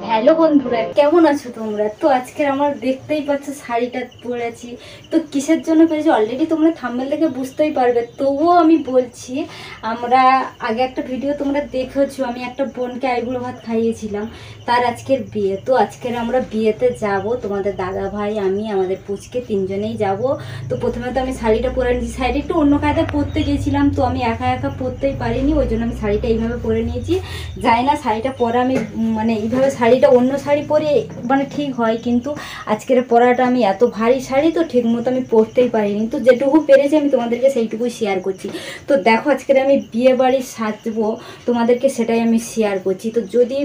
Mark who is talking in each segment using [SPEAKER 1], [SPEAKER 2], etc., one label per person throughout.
[SPEAKER 1] Hello বন্ধুরা, কেমন আছো তোমরা? তো আজকে আমার দেখতেই পাচ্ছ শাড়িটা পরেছি। তো কিসের জন্য পরেছি অলরেডি তোমরা থাম্বনেল দেখে বুঝতেই পারবে, তবুও আমি বলছি। আমরা আগে একটা ভিডিও তোমরা দেখেছো, আমি একটা বোনকে আইবুড়ো ভাত খাইয়েছিলাম, তার আজকের বিয়ে। তো আজকের আমরা বিয়েতে যাব, তোমাদের দাদা ভাই, আমি, আমাদের পুচকে তিনজনেই যাব। তো প্রথমে তো আমি শাড়িটা পরে নিয়েছি, শাড়িটা একটু অন্য কায়দায় পরতে গিয়েছিলাম, তো আমি একা একা পরতেই পারিনি, ওই জন্য আমি শাড়িটা এইভাবে পরে নিয়েছি। যাই না শাড়িটা পরা আমি মানে এইভাবে শাড়িটা অন্য শাড়ি পরে মানে ঠিক হয়, কিন্তু আজকের পরাটা আমি এত ভারী শাড়ি তো ঠিক মতো আমি পরতেই পারিনি। তো যেটুকু পেরেছি আমি তোমাদেরকে সেইটুকুই শেয়ার করছি। তো দেখো আজকের আমি বিয়ে বাড়ি সাজবো, তোমাদেরকে সেটাই আমি শেয়ার করছি। তো যদি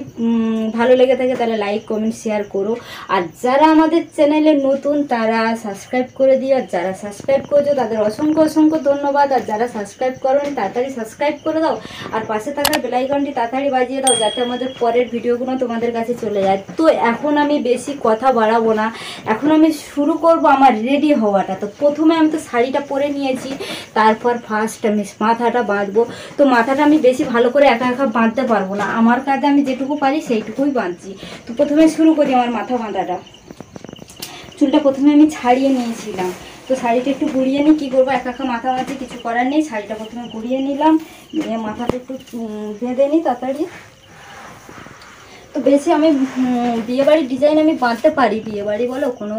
[SPEAKER 1] ভালো লেগে থাকে তাহলে লাইক কমেন্ট শেয়ার করো, আর যারা আমাদের চ্যানেলে নতুন তারা সাবস্ক্রাইব করে দিও, আর যারা সাবস্ক্রাইব করেছো তাদের অসংখ্য অসংখ্য ধন্যবাদ, আর যারা সাবস্ক্রাইব করোনি তাড়াতাড়ি সাবস্ক্রাইব করে দাও, আর পাশে থাকা বেল আইকনটি তাড়াতাড়ি বাজিয়ে দাও, যাতে আমাদের পরের ভিডিওগুলো তোমাদের কাছে চলে যায়। তো এখন আমি বেশি কথা বাড়াবো না, এখন আমি শুরু করব আমার রেডি হওয়াটা। তো প্রথমে আমি তো শাড়িটা পরে নিয়েছি, তারপর ফার্স্ট আমি মাথাটা বাঁধবো। তো মাথাটা আমি বেশি ভালো করে একা একা বাঁধতে পারবো না, আমার কাঁধে আমি যেটুকু পারি সেইটুকুই বাঁধছি। তো প্রথমে শুরু করি আমার মাথা বাঁধাটা। চুলটা প্রথমে আমি ছাড়িয়ে নিয়েছিলাম, তো শাড়িটা একটু গুড়িয়ে নিই, কী করবো একা একা মাথা বাঁধতে কিছু করার নেই। শাড়িটা প্রথমে গুড়িয়ে নিলাম, নিয়ে মাথাটা একটু বেঁধে নিই তাড়াতাড়ি। তো বেশি আমি বিয়েবাড়ির ডিজাইন আমি বাঁধতে পারি, বিয়েবাড়ি বলো কোনো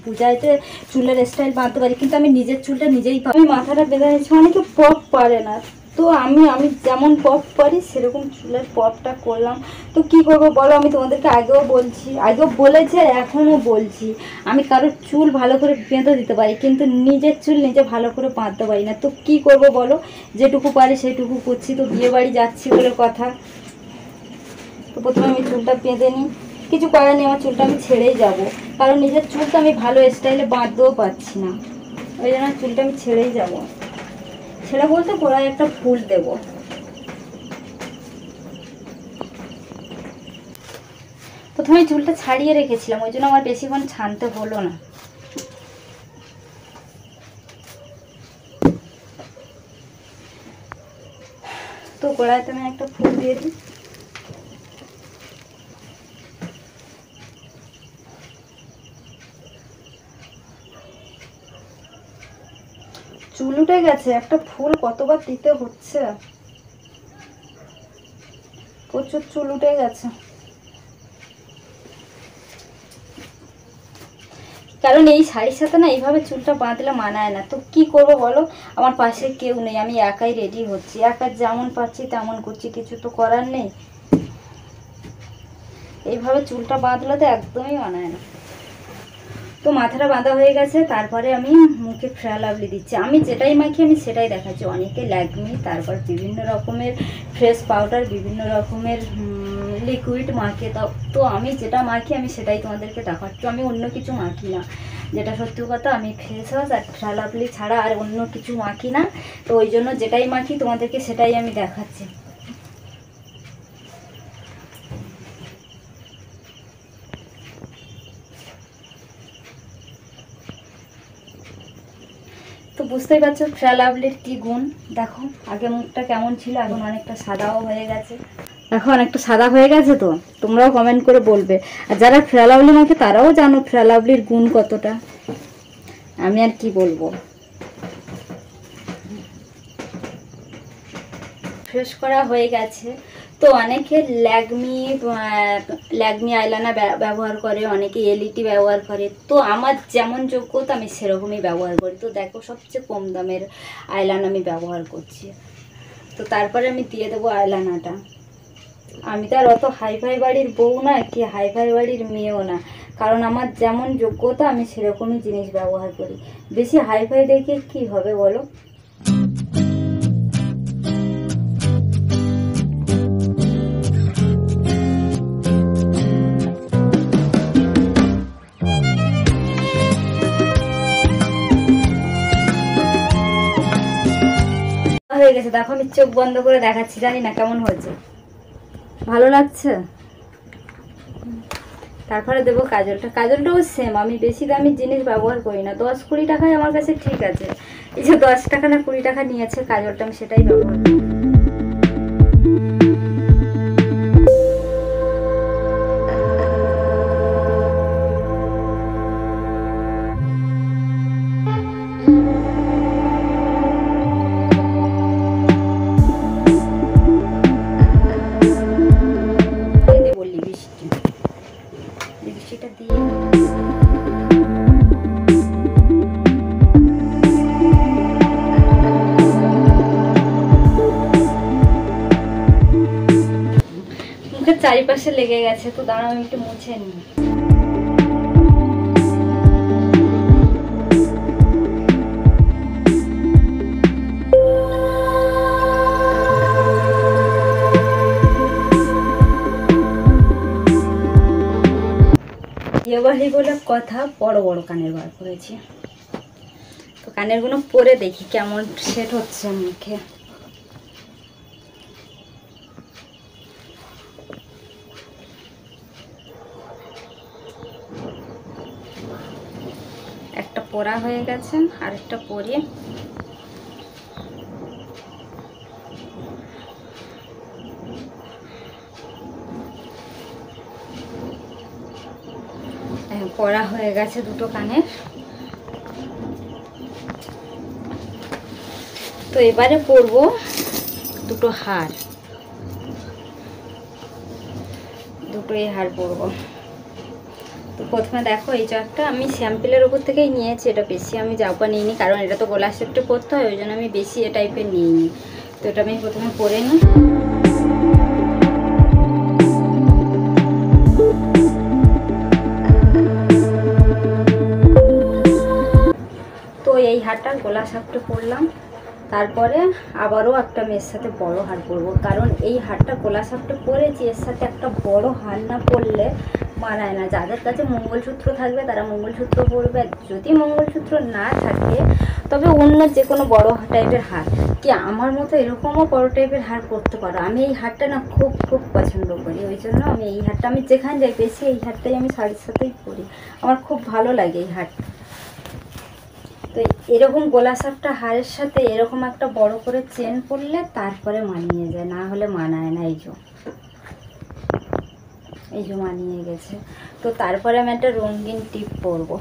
[SPEAKER 1] পূজাতে চুলের স্টাইল বাঁধতে পারি, কিন্তু আমি নিজের চুলটা নিজেই আমি মাথাটা বেঁধে নিচ্ছি। অনেকে পপ পারে না, তো আমি যেমন পপ পারি সেরকম চুলের পপটা করলাম। তো কি করবো বলো, আমি তোমাদেরকে আগেও বলেছি আর এখনও বলছি, আমি কারোর চুল ভালো করে বেঁধে দিতে পারি, কিন্তু নিজের চুল নিজে ভালো করে বাঁধতে পারি না। তো কি করবো বলো, যেটুকু পারি সেটুকু করছি। তো বিয়েবাড়ি যাচ্ছি বলে কথা। তো প্রথমে আমি চুলটা বেঁধে নিই, কিছু করার নেই, আমার চুলটা আমি ছেড়েই যাব, কারণ নিজের চুলটা আমি ভালো স্টাইলে বাঁধতেও পারছি না, ওই জন্য চুলটা আমি ছেড়েই যাব। ছেড়ে বলতে গোড়ায় একটা ফুল দেব। প্রথমে চুলটা ছাড়িয়ে রেখেছিলাম, ওই জন্য আমার বেশিক্ষণ ছানতে হলো না। তো গোড়ায় তুমি একটা ফুল দিয়ে দিই। চুল উঠে গেছে, একটা ফুল কতবার দিতে হচ্ছে, প্রচুর চুল উঠে গেছে। কারণ এই শাড়ির সাথে না এইভাবে চুলটা বাঁধলে মানায় না। তো কি করব বলো, আমার পাশে কেউ নেই, আমি একাই রেডি হচ্ছি, একা যেমন পাচ্ছি তেমন করছি, কিছু তো করার নেই। এইভাবে চুলটা বাঁধলে তো একদমই মানায় না। তো মাথাটা বাঁধা হয়ে গেছে, তারপরে আমি মুখে ফেয়ার লাভলি দিচ্ছি। আমি যেটাই মাখি আমি সেটাই দেখাচ্ছি, অনেকে ল্যাকমি, তারপর বিভিন্ন রকমের ফ্রেশ পাউডার, বিভিন্ন রকমের লিকুইড মাখে। তো আমি যেটা মাখি আমি সেটাই তোমাদেরকে দেখাচ্ছি, আমি অন্য কিছু মাখি না, যেটা সত্যি কথা। আমি ফেস ওয়াশ আর ফেয়ার লাভলি ছাড়া আর অন্য কিছু মাখি না, তো ওই জন্য যেটাই মাখি তোমাদেরকে সেটাই আমি দেখাচ্ছি। তো বুঝতেই পারছো ফেয়ার লাভলির কী গুণ। দেখো আগে মুখটা কেমন ছিল, এখন অনেকটা সাদাও হয়ে গেছে। দেখো অনেকটা সাদা হয়ে গেছে, তো তোমরাও কমেন্ট করে বলবে। আর যারা ফেয়ার লাভলি মাখে তারাও জানো ফেয়ার লাভলির গুণ কতটা, আমি আর কি বলবো। ফ্রেশ করা হয়ে গেছে। তো অনেকে ল্যাকমি আইলাইনার ব্যবহার করে, অনেকে এলইডি ব্যবহার করে। তো আমার যেমন যোগ্যতা আমি সেরকমই ব্যবহার করি। তো দেখো সবচেয়ে কম দামের আইলাইনার আমি ব্যবহার করছি। তো তারপরে আমি দিয়ে দেবো আইলাইনারটা। আমি তো আর অত হাইফাই বাড়ির বউ না, কি হাইফাই বাড়ির মেয়েও না, কারণ আমার যেমন যোগ্যতা আমি সেরকমই জিনিস ব্যবহার করি। বেশি হাইফাই দেখে কি হবে বলো। হয়ে গেছে, দেখো আমি চোখ বন্ধ করে দেখাচ্ছি, জানি না কেমন হয়েছে, ভালো লাগছে। তারপরে দেবো কাজলটা। কাজলটাও সেম, আমি বেশি দামি জিনিস ব্যবহার করি না, 10-20 টাকায় আমার কাছে ঠিক আছে। এই যে 10 টাকা না 20 টাকা নিয়েছে কাজলটা, আমি সেটাই ব্যবহার করি। চারিপাশে লেগে গেছে, তো দাঁড়াও আমি একটু মুছে নিই। বিয়েবাড়ি বলে কথা, বড় বড় কানের বার করেছি। তো কানেরগুলো পরে দেখি কেমন সেট হচ্ছে মুখে। একটা পরা হয়ে গেছে, আরেকটা পরিয়ে পরা হয়ে গেছে দুটো কানের। তো এবারে পরবো দুটো হার, দুটোই হার পরবো। তো প্রথমে দেখো এই চারটা আমি স্যাম্পেলের ওপর থেকেই নিয়েছি, এটা বেশি আমি জাপা নিইনি, কারণ এটা তো গলা সেটটা পরতে হয়, ওই জন্য আমি বেশি এ টাইপের নিইনি। তো এটা আমি প্রথমে পরে নিই। তো এই হারটা গলা সাপটে পরলাম, তারপরে আবারও একটা মেয়ের সাথে বড় হার পরবো, কারণ এই হারটা গলা সাপটে পরেছি, এর সাথে একটা বড় হার না পরলে মানায় না। যাদের কাছে মঙ্গলসূত্র থাকবে তারা মঙ্গলসূত্র পরবে, যদি মঙ্গলসূত্র না থাকে তবে অন্য যে কোনো বড় টাইপের হার, কি আমার মতো এরকমও বড় টাইপের হার পরতে পারো। আমি এই হারটা না খুব খুব পছন্দ করি, ওই জন্য আমি এই হারটা, আমি যেখানে যাই বেশি এই হারটাই আমি শাড়ির সাথেই পরি, আমার খুব ভালো লাগে এই হারটা। তো এরকম গলা সাপটা হারের সাথে এরকম একটা বড় করে চেন পরলে তারপরে মানিয়ে যায়, না হলে মানায় না। এই যে মানিয়ে গেছে। তো তারপরে আমি একটা রঙিন টিপ পরবো।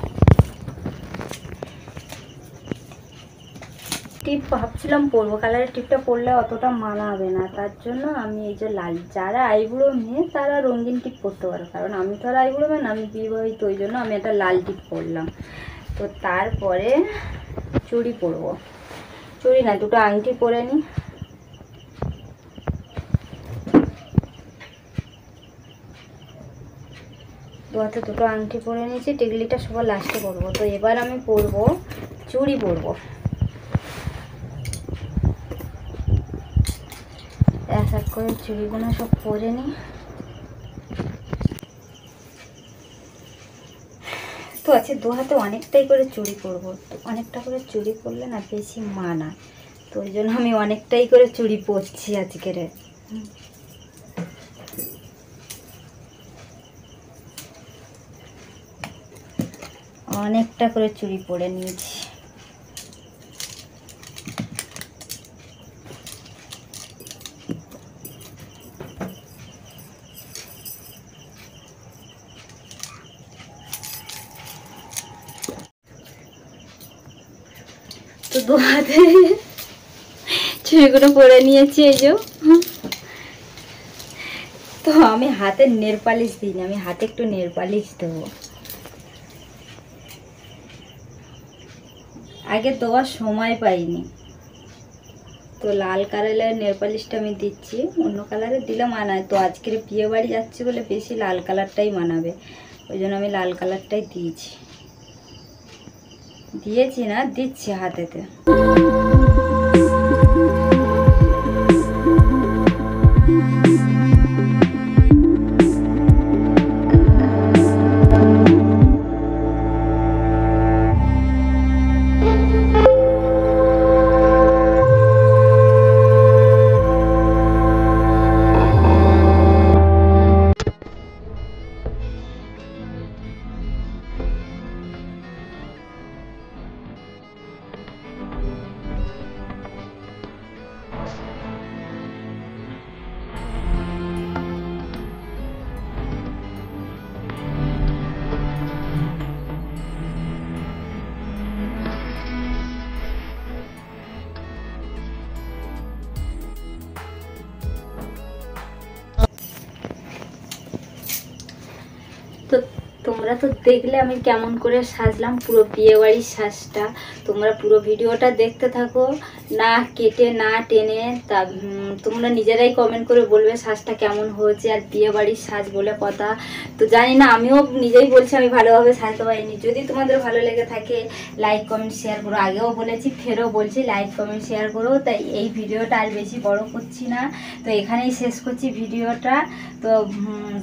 [SPEAKER 1] টিপ ভাবছিলাম পরবো, কালারের টিপটা পরলে অতটা মানাবে না, তার জন্য আমি এই যে লাল, যারা আইবুড়ো মেয়ে তারা রঙিন টিপ পরতে পারো, কারণ আমি তো আর আইবুড়ো মেয়ে না, আমি বিবাহিত, ওই জন্য আমি একটা লাল টিপ পরলাম। তো তারপরে চুড়ি পরবো, চুড়ি না দুটো আংটি পরে নিই। দু হাতে দুটো আংটি পরে নিয়েছি, টিকলিটা সবার লাস্টে পরবো। তো এবার আমি পরবো চুড়ি পরবো, এক এক করে চুড়িগুলো সব পরে নিই। তো আছে দু হাতে অনেকটাই করে চুড়ি পরবো, অনেকটা করে চুড়ি পরলে না বেশি মানায়, তো ওই জন্য আমি অনেকটাই করে চুড়ি পরছি আজকের। অনেকটা করে চুড়ি পরে নিয়েছি। তো দু হাতে চুড়িগুলো পরে নিয়েছি, এই যে। তো আমি হাতে নেল পালিশ দিই না, আমি হাতে একটু নেল পালিশ দেবো। আগে দেওয়ার সময় পাইনি, তো লাল কালারের নেল পালিশটা আমি দিচ্ছি, অন্য কালারে দিলে মানায়। তো আজকের বিয়ে বাড়ি যাচ্ছি বলে বেশি লাল কালারটাই মানাবে, ওই জন্য আমি লাল কালারটাই দিয়েছি না দিচ্ছি হাতেতে। তো তোমরা তো দেখলে আমি কেমন করে সাজলাম, পুরো বিয়ে বাড়ির সাজটা। তোমরা পুরো ভিডিওটা দেখতে থাকো, না কেটে না টেনে। তা তোমরা নিজেরাই কমেন্ট করে বলবে সাজটা কেমন হয়েছে। আর বিয়ে বাড়ির সাজ বলে কথা, তো জানি না, আমিও নিজেই বলছি আমি ভালোভাবে সাজতে পারিনি। যদি তোমাদের ভালো লেগে থাকে লাইক কমেন্ট শেয়ার করো। আগেও বলেছি, ফেরও বলছি, লাইক কমেন্ট শেয়ার করো। তাই এই ভিডিওটা আর বেশি বড় করছি না, তো এখানেই শেষ করছি ভিডিওটা। তো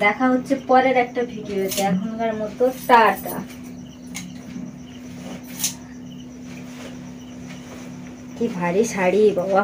[SPEAKER 1] দেখা হচ্ছে পরের একটা ভিডিওতে। এখনকার মতো টাটা। কি ভারী শাড়ি বাবা।